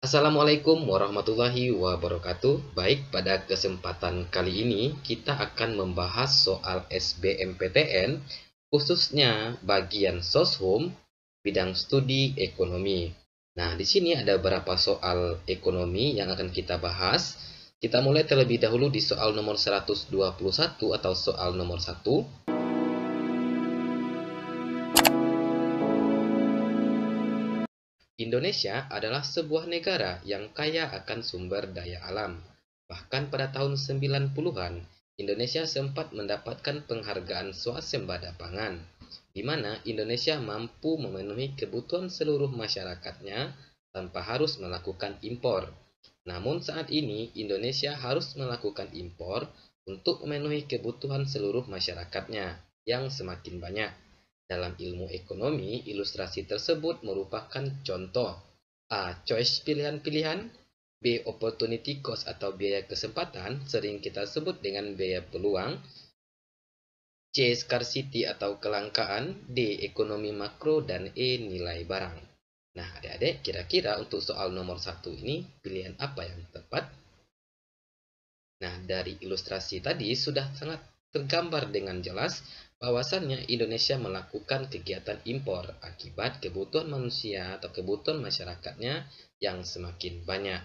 Assalamualaikum warahmatullahi wabarakatuh. Baik, pada kesempatan kali ini kita akan membahas soal SBMPTN, khususnya bagian Soshum, bidang studi ekonomi. Nah, di sini ada beberapa soal ekonomi yang akan kita bahas. Kita mulai terlebih dahulu di soal nomor 121 atau soal nomor 1. Indonesia adalah sebuah negara yang kaya akan sumber daya alam. Bahkan pada tahun 90-an, Indonesia sempat mendapatkan penghargaan swasembada pangan, di mana Indonesia mampu memenuhi kebutuhan seluruh masyarakatnya tanpa harus melakukan impor. Namun saat ini, Indonesia harus melakukan impor untuk memenuhi kebutuhan seluruh masyarakatnya yang semakin banyak. Dalam ilmu ekonomi, ilustrasi tersebut merupakan contoh. A. Choice pilihan-pilihan. B. Opportunity cost atau biaya kesempatan, sering kita sebut dengan biaya peluang. C. Scarcity atau kelangkaan. D. Ekonomi makro. Dan E. Nilai barang. Nah, adik-adik, kira-kira untuk soal nomor 1 ini, pilihan apa yang tepat? Nah, dari ilustrasi tadi sudah sangat tergambar dengan jelas bahwasannya Indonesia melakukan kegiatan impor akibat kebutuhan manusia atau kebutuhan masyarakatnya yang semakin banyak.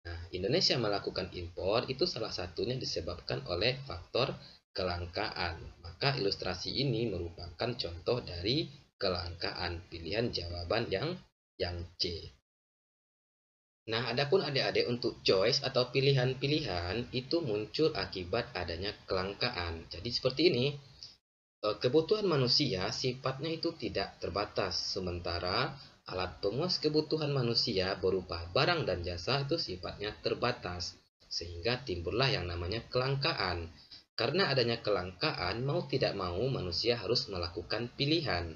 Nah, Indonesia melakukan impor itu salah satunya disebabkan oleh faktor kelangkaan. Maka ilustrasi ini merupakan contoh dari kelangkaan. Pilihan jawaban yang C. Nah, adapun adik-adik untuk choice atau pilihan-pilihan itu muncul akibat adanya kelangkaan. Jadi seperti ini, kebutuhan manusia sifatnya itu tidak terbatas, sementara alat pemuas kebutuhan manusia berupa barang dan jasa itu sifatnya terbatas, sehingga timbullah yang namanya kelangkaan. Karena adanya kelangkaan, mau tidak mau manusia harus melakukan pilihan.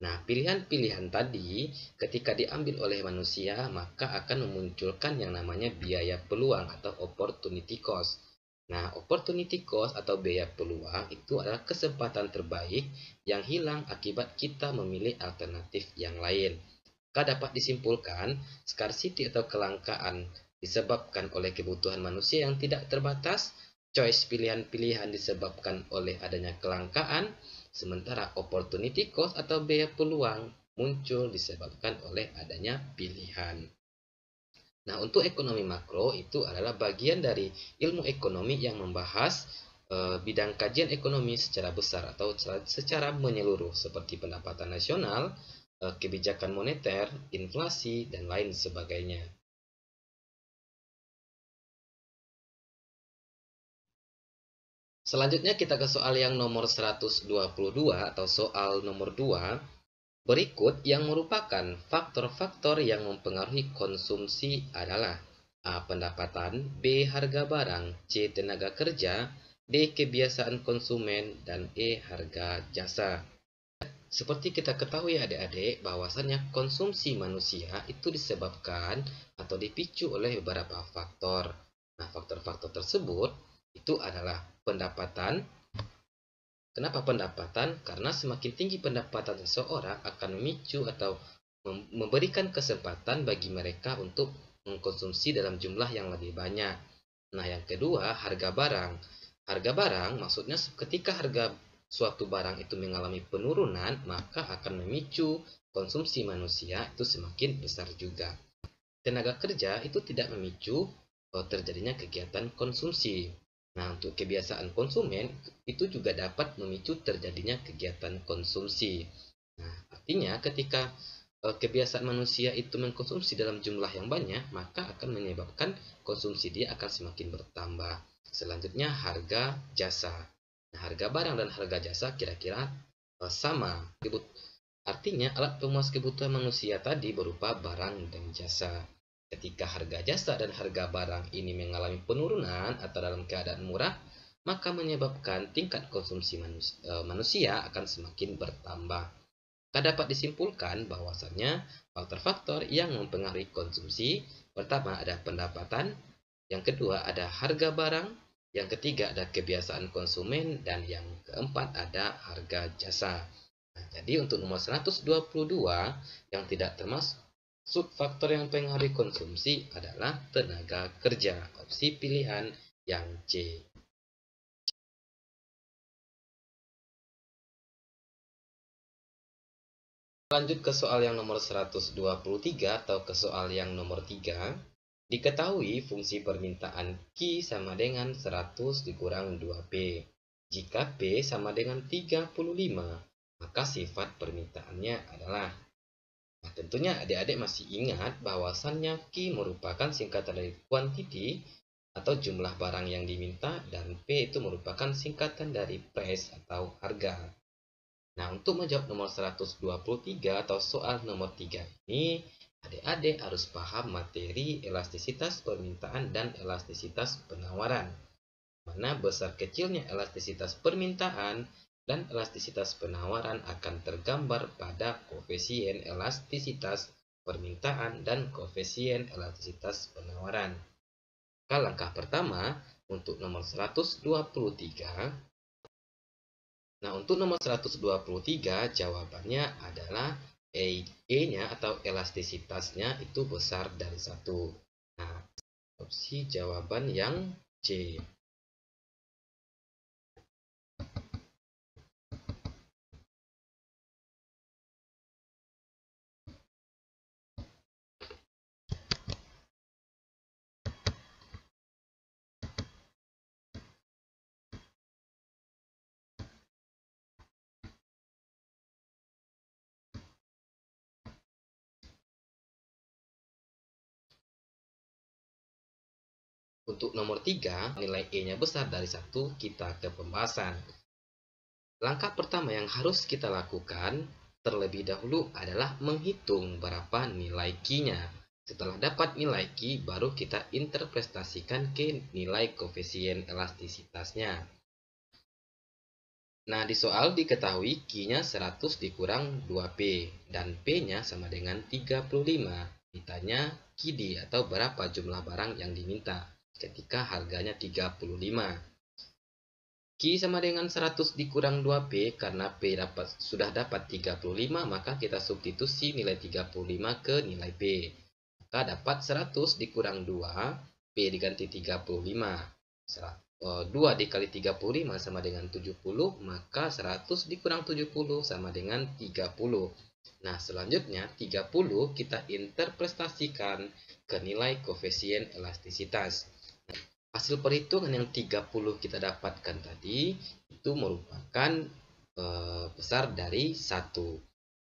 Nah, pilihan-pilihan tadi ketika diambil oleh manusia, maka akan memunculkan yang namanya biaya peluang atau opportunity cost. Nah, opportunity cost atau biaya peluang itu adalah kesempatan terbaik yang hilang akibat kita memilih alternatif yang lain. Maka dapat disimpulkan, scarcity atau kelangkaan disebabkan oleh kebutuhan manusia yang tidak terbatas, choice pilihan-pilihan disebabkan oleh adanya kelangkaan, sementara opportunity cost atau biaya peluang muncul disebabkan oleh adanya pilihan. Nah, untuk ekonomi makro itu adalah bagian dari ilmu ekonomi yang membahas bidang kajian ekonomi secara besar atau secara menyeluruh seperti pendapatan nasional, kebijakan moneter, inflasi, dan lain sebagainya. Selanjutnya kita ke soal yang nomor 122 atau soal nomor 2. Berikut yang merupakan faktor-faktor yang mempengaruhi konsumsi adalah A. Pendapatan, B. Harga barang, C. Tenaga kerja, D. Kebiasaan konsumen, dan E. Harga jasa. Seperti kita ketahui adik-adik bahwasannya konsumsi manusia itu disebabkan atau dipicu oleh beberapa faktor. Nah, faktor-faktor tersebut itu adalah pendapatan. Kenapa pendapatan? Karena semakin tinggi pendapatan seseorang akan memicu atau memberikan kesempatan bagi mereka untuk mengkonsumsi dalam jumlah yang lebih banyak. Nah, yang kedua, harga barang. Harga barang maksudnya ketika harga suatu barang itu mengalami penurunan, maka akan memicu konsumsi manusia itu semakin besar juga. Tenaga kerja itu tidak memicu terjadinya kegiatan konsumsi. Nah, untuk kebiasaan konsumen itu juga dapat memicu terjadinya kegiatan konsumsi. Nah, artinya ketika kebiasaan manusia itu mengkonsumsi dalam jumlah yang banyak, maka akan menyebabkan konsumsi dia akan semakin bertambah. Selanjutnya harga jasa. Nah, harga barang dan harga jasa kira-kira sama. Artinya alat pemuas kebutuhan manusia tadi berupa barang dan jasa. Ketika harga jasa dan harga barang ini mengalami penurunan atau dalam keadaan murah, maka menyebabkan tingkat konsumsi manusia akan semakin bertambah. Maka dapat disimpulkan bahwasannya faktor-faktor yang mempengaruhi konsumsi, pertama ada pendapatan, yang kedua ada harga barang, yang ketiga ada kebiasaan konsumen, dan yang keempat ada harga jasa. Nah, jadi untuk nomor 122 yang tidak termasuk Subfaktor yang mempengaruhi konsumsi adalah tenaga kerja. Opsi pilihan yang C. Lanjut ke soal yang nomor 123 atau ke soal yang nomor 3. Diketahui fungsi permintaan Q sama dengan 100 dikurang 2P. Jika P sama dengan 35, maka sifat permintaannya adalah. Nah, tentunya adik-adik masih ingat bahwasannya Q merupakan singkatan dari quantity atau jumlah barang yang diminta, dan P itu merupakan singkatan dari price atau harga. Nah, untuk menjawab nomor 123 atau soal nomor 3 ini, adik-adik harus paham materi elastisitas permintaan dan elastisitas penawaran. Mana besar kecilnya elastisitas permintaan dan elastisitas penawaran akan tergambar pada koefisien elastisitas permintaan dan koefisien elastisitas penawaran. Langkah pertama untuk nomor 123. Nah, untuk nomor 123 jawabannya adalah E-nya atau elastisitasnya itu besar dari 1. Nah, opsi jawaban yang C. Untuk nomor 3, nilai E-nya besar dari 1, kita ke pembahasan. Langkah pertama yang harus kita lakukan terlebih dahulu adalah menghitung berapa nilai Q-nya. Setelah dapat nilai Q, baru kita interpretasikan ke nilai koefisien elastisitasnya. Nah, di soal diketahui Q-nya 100 dikurang 2P dan P-nya sama dengan 35. Ditanya QD atau berapa jumlah barang yang diminta ketika harganya 35. Q sama dengan 100 dikurang 2P, karena P sudah dapat 35, maka kita substitusi nilai 35 ke nilai P. Maka dapat 100 dikurang 2, P diganti 35. 2 dikali 35 sama dengan 70, maka 100 dikurang 70 sama dengan 30. Nah, selanjutnya 30 kita interpretasikan ke nilai koefisien elastisitas. Hasil perhitungan yang 30 kita dapatkan tadi itu merupakan besar dari 1.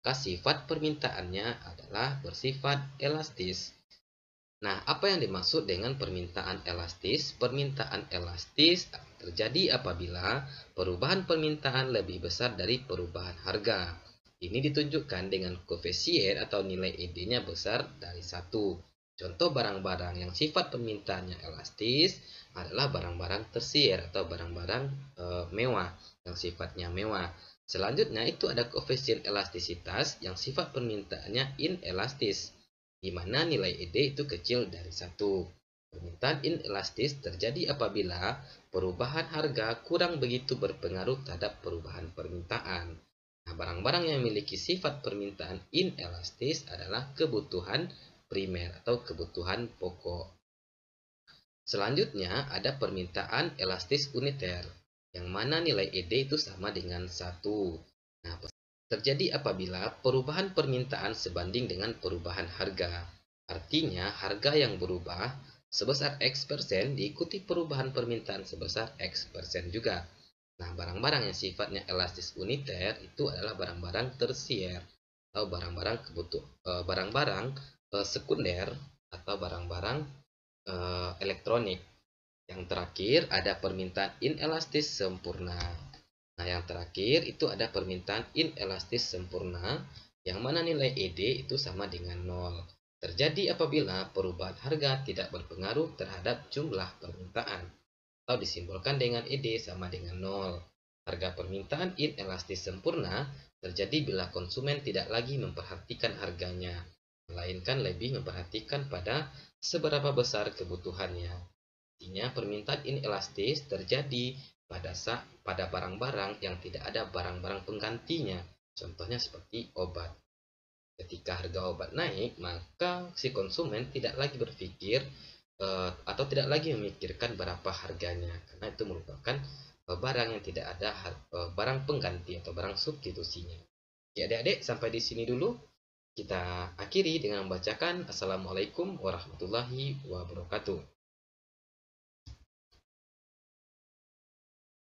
Maka sifat permintaannya adalah bersifat elastis. Nah, apa yang dimaksud dengan permintaan elastis? Permintaan elastis terjadi apabila perubahan permintaan lebih besar dari perubahan harga. Ini ditunjukkan dengan koefisien atau nilai ED-nya besar dari 1. Contoh barang-barang yang sifat permintaannya elastis adalah barang-barang tersier atau barang-barang mewah yang sifatnya mewah. Selanjutnya itu ada koefisien elastisitas yang sifat permintaannya inelastis, di mana nilai ED itu kecil dari 1. Permintaan inelastis terjadi apabila perubahan harga kurang begitu berpengaruh terhadap perubahan permintaan. Nah, barang-barang yang memiliki sifat permintaan inelastis adalah kebutuhan primer atau kebutuhan pokok. Selanjutnya ada permintaan elastis uniter, yang mana nilai ED itu sama dengan 1. Nah, terjadi apabila perubahan permintaan sebanding dengan perubahan harga. Artinya, harga yang berubah sebesar X% diikuti perubahan permintaan sebesar X% juga. Nah, barang-barang yang sifatnya elastis uniter itu adalah barang-barang tersier atau barang-barang sekunder atau barang-barang elektronik. Yang terakhir ada permintaan inelastis sempurna. Nah, yang terakhir itu ada permintaan inelastis sempurna, yang mana nilai ED itu sama dengan 0. Terjadi apabila perubahan harga tidak berpengaruh terhadap jumlah permintaan, atau disimbolkan dengan ED sama dengan 0. Harga permintaan inelastis sempurna terjadi bila konsumen tidak lagi memperhatikan harganya, melainkan lebih memperhatikan pada seberapa besar kebutuhannya. Artinya, permintaan inelastis terjadi pada barang-barang yang tidak ada barang-barang penggantinya, contohnya seperti obat. Ketika harga obat naik, maka si konsumen tidak lagi berpikir atau tidak lagi memikirkan berapa harganya, karena itu merupakan barang yang tidak ada barang pengganti atau barang substitusinya. Ya adik-adik, sampai di sini dulu. Kita akhiri dengan membacakan Assalamualaikum warahmatullahi wabarakatuh.